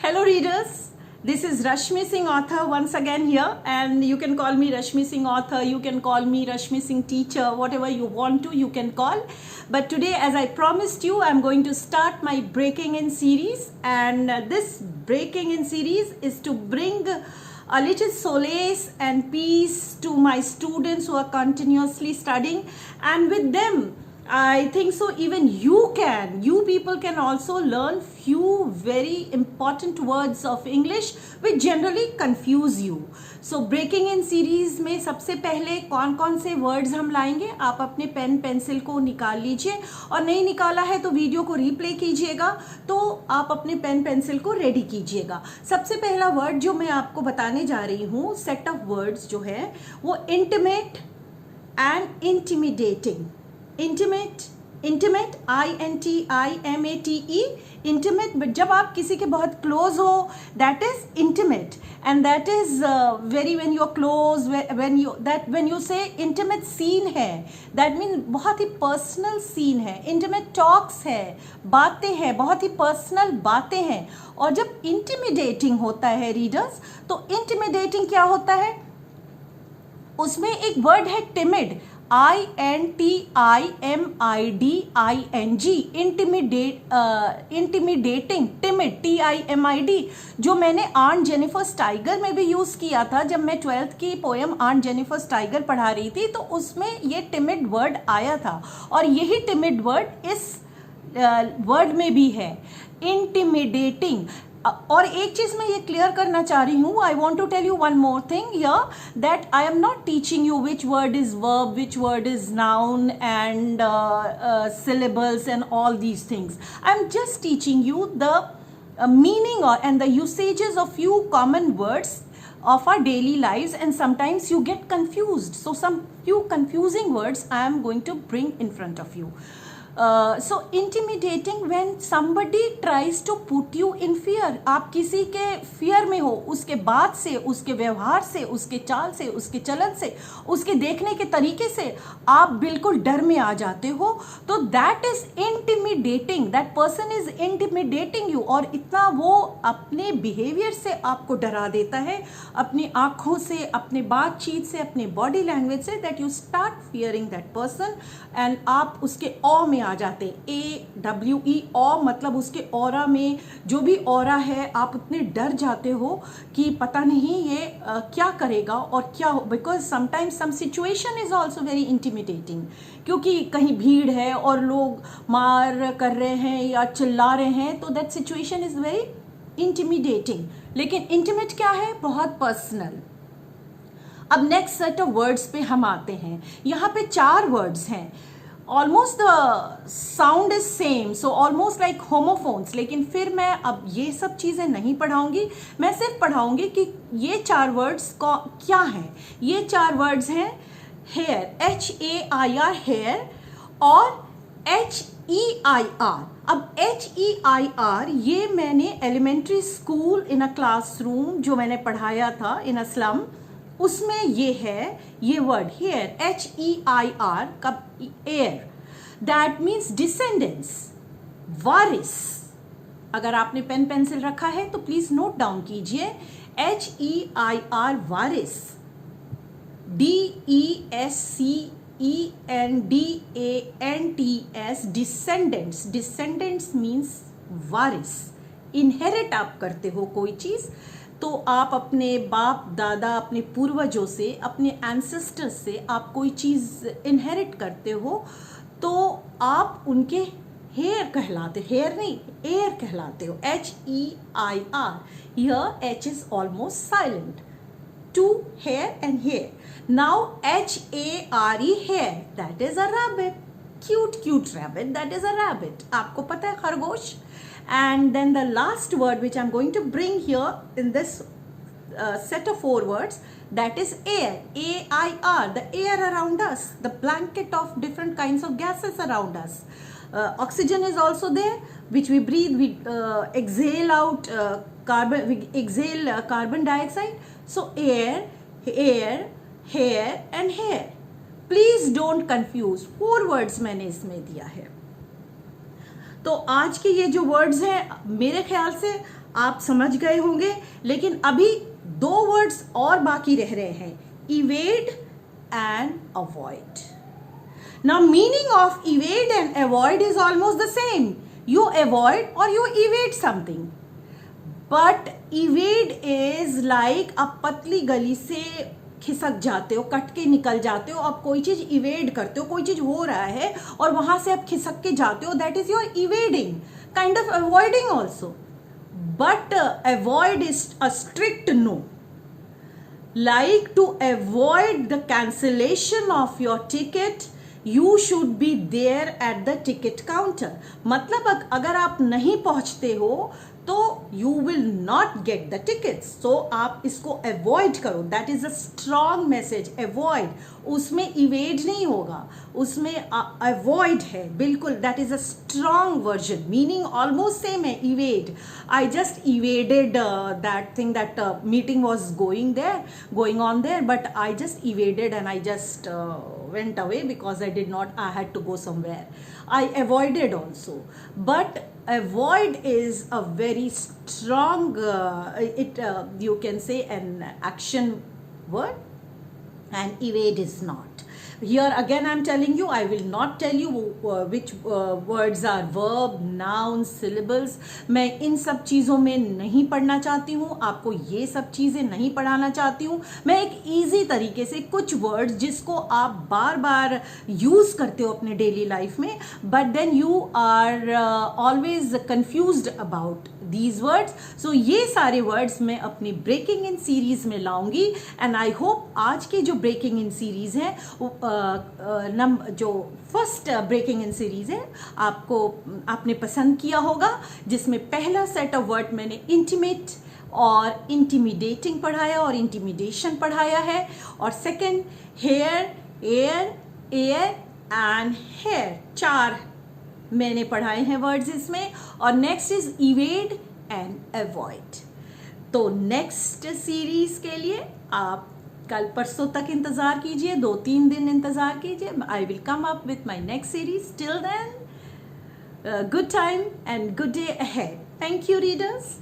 Hello readers, this is Rashmi Singh author once again here, and you can call me Rashmi Singh author, you can call me Rashmi Singh teacher, whatever you want to, you can call. But today, as I promised you, I'm going to start my Breaking In series, and this Breaking In series is to bring a little solace and peace to my students who are continuously studying, and with them I think so even you people can also learn few very important words of English which generally confuse you. So breaking in series में सबसे पहले कौन कौन से words हम लाएंगे, आप अपने पेन पेंसिल को निकाल लीजिए, और नहीं निकाला है तो वीडियो को रीप्ले कीजिएगा, तो आप अपने पेन पेंसिल को रेडी कीजिएगा. सबसे पहला वर्ड जो मैं आपको बताने जा रही हूँ, सेट ऑफ वर्ड्स जो है वो intimate and intimidating. Intimate, intimate INTIMATE, intimate. But जब आप किसी के बहुत क्लोज हो, that is intimate, and that is very when you are close, when you say intimate scene है, दैट मीन बहुत ही पर्सनल सीन है. इंटीमेट टॉक्स है, बातें हैं, बहुत ही पर्सनल बातें हैं. और जब इंटिमिडेटिंग होता है रीडर्स, तो इंटिमिडेटिंग क्या होता है, उसमें एक वर्ड है timid, INTIMIDING, intimidating, timid TIMID, जो मैंने आंट जेनिफर स्टाइगर में भी यूज किया था. जब मैं 12th की पोएम आंट जेनिफर स्टाइगर पढ़ा रही थी, तो उसमें ये टिमिड वर्ड आया था, और यही टिमिड वर्ड इस वर्ड में भी है, इंटिमिडेटिंग. और एक चीज मैं ये क्लियर करना चाह रही हूँ, I want to tell you one more thing here, that I am not teaching you which word is verb, which word is noun and syllables and all these things. I'm just teaching you the meaning and the usages of few common words of our daily lives, and sometimes you get confused. So some few confusing words I am going to bring in front of you. So intimidating when somebody tries to put you in fear. आप किसी के fear में हो, उसके बात से, उसके व्यवहार से, उसके चाल से, उसके चलन से, उसके देखने के तरीके से आप बिल्कुल डर में आ जाते हो, तो that is intimidating. That person is intimidating you. और इतना वो अपने behavior से आपको डरा देता है, अपनी आँखों से, अपने बातचीत से, अपने body language से, that you start fearing that person, and आप उसके awe में आ जाते. AWE, ऑ मतलब उसके ऑरा में जो भी ऑरा है, आप उतने डर जाते हो कि पता नहीं ये क्या करेगा और क्या हो, because sometimes some situation is also very intimidating, क्योंकि कहीं भीड़ है और लोग मार कर रहे हैं या चिल्ला रहे हैं, तो that situation is very intimidating. लेकिन इंटिमेट क्या है, बहुत पर्सनल. अब नेक्स्ट सेट ऑफ वर्ड्स पे हम आते हैं. यहाँ पे 4 वर्ड्स हैं. Almost the sound is same, so almost like homophones. लेकिन फिर मैं अब ये सब चीज़ें नहीं पढ़ाऊंगी, मैं सिर्फ पढ़ाऊंगी कि ये 4 वर्ड्स क्या हैं. ये 4 वर्ड्स हैं हेयर, HAIR हेयर, और HEIR. अब HEIR ये मैंने elementary school in a classroom जो मैंने पढ़ाया था इन अ स्लम, उसमें ये है, ये वर्ड हेयर, HEIR का एयर, दैट मीन्स डिसेंडेंस, वारिस. अगर आपने पेन पेंसिल रखा है तो प्लीज नोट डाउन कीजिए, HEIR वारिस, DESCENDANTS, डिसेंडेंट्स. डिसेंडेंट्स मीन्स वारिस. इनहेरिट आप करते हो कोई चीज, तो आप अपने बाप दादा, अपने पूर्वजों से, अपने एंसेस्टर्स से आप कोई चीज़ इनहेरिट करते हो, तो आप उनके हेयर कहलाते, हेयर नहीं, एयर कहलाते हो. HEIR, here H is almost silent. 2 hair and hair. Now HARE hair, that is a rabbit. Cute rabbit, that is a rabbit. आपको पता है, खरगोश. And then the last word which I'm going to bring here in this set of 4 words, that is air, AIR, the air around us, the blanket of different kinds of gases around us. Oxygen is also there, which we breathe. We exhale out carbon dioxide. So air, hair and hair. Please don't confuse. 4 words मैंने इसमें दिया है. तो आज के ये जो words हैं, मेरे ख्याल से आप समझ गए होंगे, लेकिन अभी 2 वर्ड्स और बाकी रह रहे हैं, evade and avoid. Now meaning of evade and avoid is almost the same. You avoid or you evade something. But evade is like आप पतली गली से खिसक जाते हो, कट के निकल जाते हो, आप कोई चीज इवेड करते हो, कोई चीज हो रहा है और वहां से आप खिसक के जाते हो, that is your evading, kind of avoiding also. But avoid is a strict no. Like to avoid the cancellation of your ticket, you should be there at the ticket counter. मतलब अगर आप नहीं पहुंचते हो तो you will not get the tickets. So आप इसको avoid करो. That is a strong message. Avoid. उसमें evade नहीं होगा, उसमें avoid है बिल्कुल. That is a strong version. Meaning almost same है, evade. I just evaded that thing, that meeting was going on there, but I just evaded and I just went away because I had to go somewhere. I avoided also. But avoid is a very strong, you can say an action word, and evade is not. Here again I'm telling you, I will not tell you which words are verb, noun, syllables. मैं इन सब चीज़ों में नहीं पढ़ना चाहती हूँ, आपको ये सब चीज़ें नहीं पढ़ाना चाहती हूँ. मैं एक ईजी तरीके से कुछ वर्ड्स जिसको आप बार बार यूज़ करते हो अपने डेली लाइफ में, but then you are always confused about these words. So ये सारे वर्ड्स मैं अपनी ब्रेकिंग इन सीरीज में लाऊंगी, एंड आई होप आज के जो ब्रेकिंग इन सीरीज है, जो फर्स्ट ब्रेकिंग इन सीरीज है, आपने पसंद किया होगा, जिसमें पहला सेट ऑफ वर्ड मैंने इंटीमेट और इंटीमिडेटिंग पढ़ाया और इंटीमिडेशन पढ़ाया है, और second hair, air, air and hair, 4 मैंने पढ़ाए हैं वर्ड्स इसमें. और next is evade and avoid. तो नेक्स्ट सीरीज के लिए आप कल परसों तक इंतजार कीजिए, 2-3 दिन इंतजार कीजिए. I will come up with my next series. Till then, good time and good day ahead. Thank you readers.